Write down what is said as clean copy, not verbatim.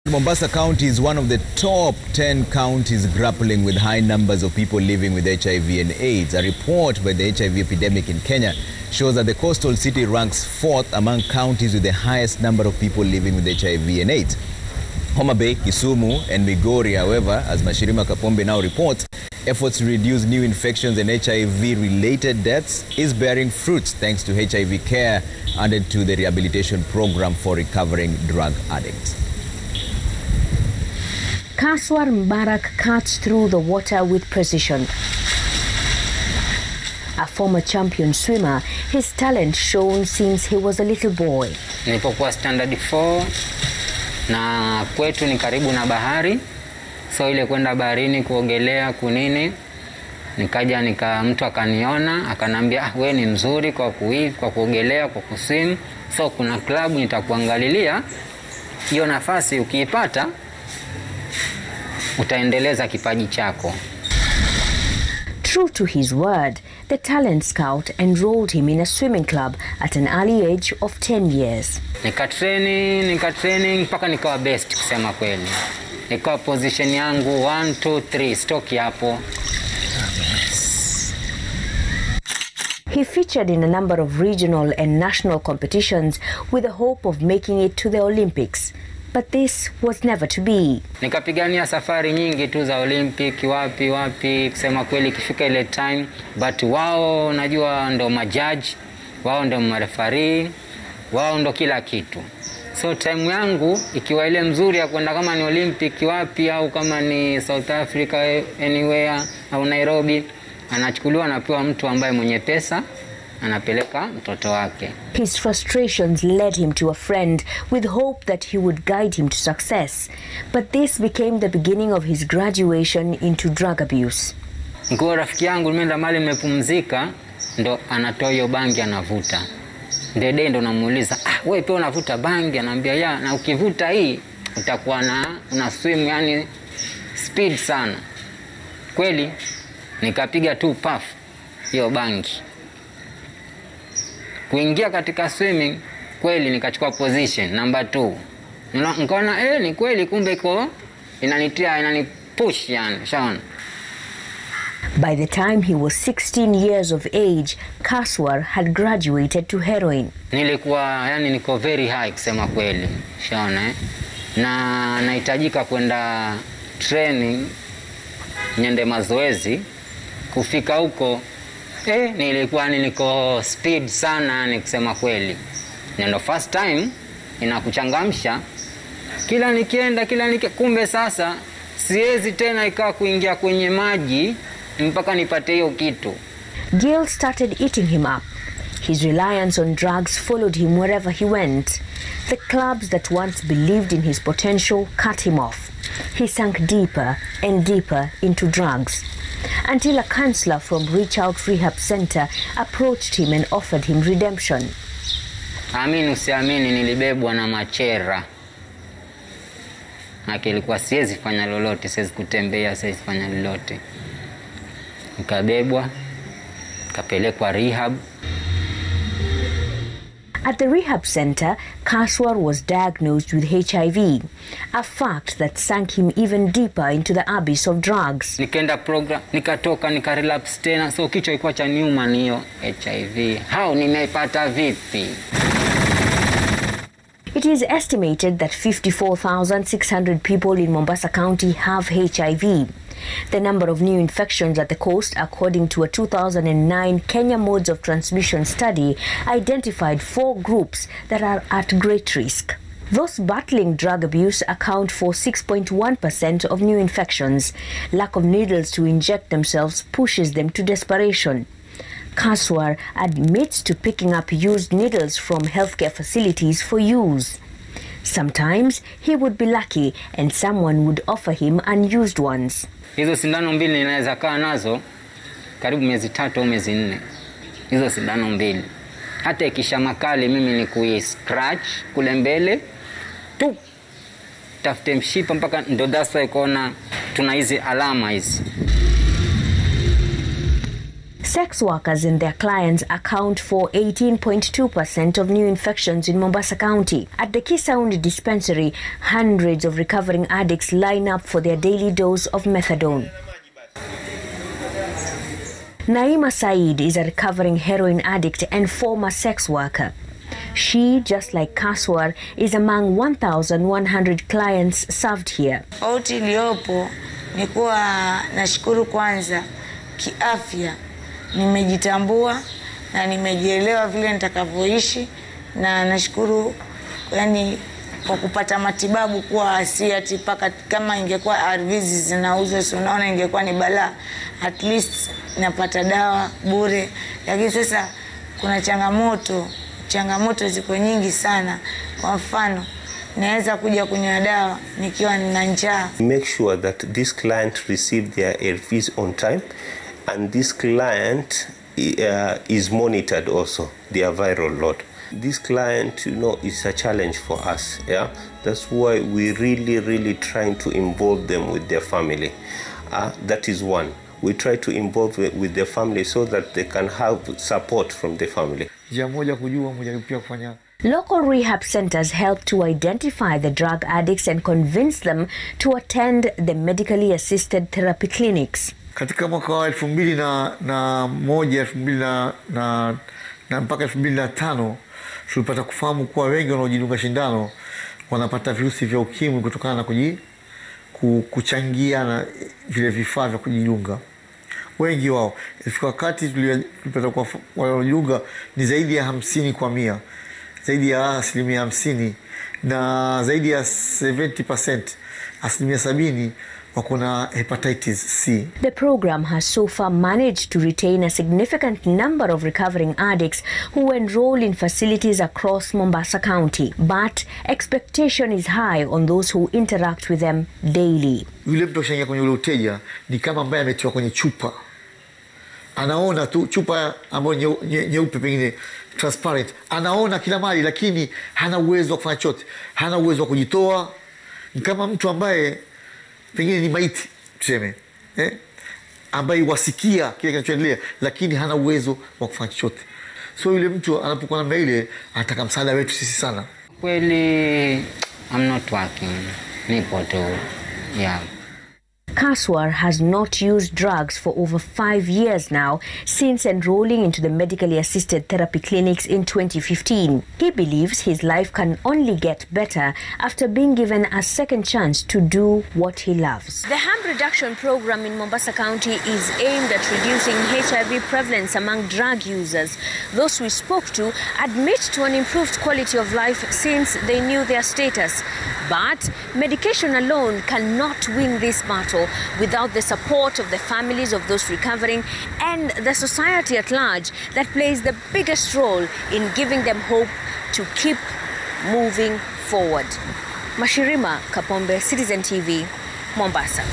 Mombasa County is one of the top 10 counties grappling with high numbers of people living with HIV and AIDS. A report by the HIV epidemic in Kenya shows that the coastal city ranks 4th among counties with the highest number of people living with HIV and AIDS. Homa Bay, Kisumu and Migori, however, as Mashirima Kapombe now reports, efforts to reduce new infections and HIV-related deaths is bearing fruits thanks to HIV care added to the rehabilitation program for recovering drug addicts. Kaswar Mbarak cuts through the water with precision. A former champion swimmer, his talent shown since he was a little boy. Nilipokuwa standard 4 na kwetu ni karibu na bahari, so ile kwenda baharini kuogelea kunini, nikaja mtu akaniona akanambia wewe ni mzuri kwa kuogelea, kwa kuswim, so kuna club nitakuangalilia, hiyo nafasi ukiipata utaendeleza kipaji chako. True to his word, the talent scout enrolled him in a swimming club at an early age of 10 years. Nika training mpaka nikawa best kusema kweli. Nikawa position yangu 1 2 3 stoki hapo. He featured in a number of regional and national competitions with the hope of making it to the Olympics. But this was never to be. Nikapigania safari nyingi tu za Olympic, wapi kusema kweli kifika ile time, but wao najua ndo majaji, wao ndo mareferee, wao ndo kila kitu. So time yangu ikiwa ile mzuri ya kwenda kama ni Olympic wapi au kama ni South Africa anywhere au Nairobi, anachukuliwa anapewa mtu ambaye mwenye pesa, anapeleka mtoto wake. His frustrations led him to a friend with hope that he would guide him to success. But this became the beginning of his graduation into drug abuse. Kwa rafiki yangu nimeenda mahali nimepumzika, ndo anatoa hiyo bangi anavuta. Ndede ndo namuuliza, wewe pia unavuta bangi? Anambia ya, na ukivuta hii utakuwa una swim yani speed sana. Kweli nikapiga tu puff hiyo bangi. Kuingia katika swimming kweli nikachukua position number 2. Nikaona ni kweli kumbe iko inanipush yani, shaona. By the time he was 16 years of age, Kaswar had graduated to heroin. Nilikuwa niko very high kusema kweli, shaona na nahitajika kwenda training, nyende mazoezi. Kufika huko nilikuwa niko speed sana ni kusema kweli. Ndio first time inakuchangamsha. Kila nikienda kumbe sasa siwezi tena ikawa kuingia kwenye maji mpaka nipate hiyo kitu. Guilt started eating him up. His reliance on drugs followed him wherever he went. The clubs that once believed in his potential cut him off. He sank deeper and deeper into drugs, until a counselor from Reach Out Rehab Center approached him and offered him redemption. Amini usiamini, nilibebwa na machera. Ilikuwa siwezi fanya lolote, siwezi kutembea, siwezi fanya lolote. Nikabebwa, nikapelekwa rehab. At the rehab center, Kaswar was diagnosed with HIV, a fact that sank him even deeper into the abyss of drugs. Nikaenda program, nikatoka, nikarelapse tena, so kichwa ilikuwa cha nyuma niyo HIV. How nimeipata vipi? It is estimated that 54,600 people in Mombasa County have HIV. The number of new infections at the coast, according to a 2009 Kenya Modes of Transmission study, identified 4 groups that are at great risk. Those battling drug abuse account for 6.1% of new infections. Lack of needles to inject themselves pushes them to desperation. Kaswar admits to picking up used needles from healthcare facilities for use. Sometimes he would be lucky and someone would offer him unused ones. Hizo sindano mbili ninaweza kaa nazo karibu miezi 3 au miezi 4. Hizo sindano mbili. Hata ikisha makali mimi ni scratch kule mbele tu. Tafute mshipa mpaka ndo dasa ikaona tuna hizi alama hizi. Sex workers and their clients account for 18.2% of new infections in Mombasa County. At the Kisauni dispensary, hundreds of recovering addicts line up for their daily dose of methadone. Naima Said is a recovering heroin addict and former sex worker. She, just like Kaswar, is among 1,100 clients served here. Tofauti iliyopo ni kuwa nashukuru kwanza kiafya, nimejitambua na nimejielewa vile nitakavyoishi, na nashukuru yani kwa kupata matibabu kwa si ati paka kama ingekuwa ARVs zinauzwa, so naona ingekuwa ni balaa. At least napata dawa bure, lakini sasa kuna changamoto ziko nyingi sana. Kwa mfano, naweza kuja kunywa dawa nikiwa nina njaa. Make sure that this client receive their ARVs on time, and this client is monitored also, their viral load. This client, is a challenge for us. Yeah, that's why we really trying to involve them with their family. That is one. We try to involve with their family so that they can have support from the family. Local rehab centers help to identify the drug addicts and convince them to attend the medically assisted therapy clinics. Katika mwaka wa 2001, 2000 na mpaka 2005 tulipata kufahamu kuwa wengi wanaojidunga shindano wanapata virusi vya ukimwi kutokana na kuchangia na vile vifaa vya kujidunga. Wengi wao ifika wakati tulipata kwa wanaojidunga ni zaidi ya 50 kwa 100, zaidi ya 50%, na zaidi ya 70%, 70% wakona hepatitis C. The program has so far managed to retain a significant number of recovering addicts who enroll in facilities across Mombasa County, but expectation is high on those who interact with them daily. Yule mtu akishaingia kwenye ule uteja ni kama ambaye ametiwa kwenye chupa. Anaona tu chupa ambayo nyeupe pengine transparent. Anaona kila mali, lakini hana uwezo wa kufanya chochote. Hana uwezo wa kujitoa. Ni kama mtu ambaye pengine ni maiti, tuseme, ambaye wasikia kile kinachoendelea, lakini hana uwezo wa kufanya chochote. So yule mtu anapokuwa namna ile anataka msaada wetu sisi sana. Kweli I'm not working. Nipo tu. Yeah. Kaswar has not used drugs for over 5 years now since enrolling into the medically assisted therapy clinics in 2015. He believes his life can only get better after being given a second chance to do what he loves. The harm reduction program in Mombasa County is aimed at reducing HIV prevalence among drug users. Those we spoke to admit to an improved quality of life since they knew their status. But medication alone cannot win this battle without the support of the families of those recovering and the society at large that plays the biggest role in giving them hope to keep moving forward. Mashirima Kapombe, Citizen TV, Mombasa.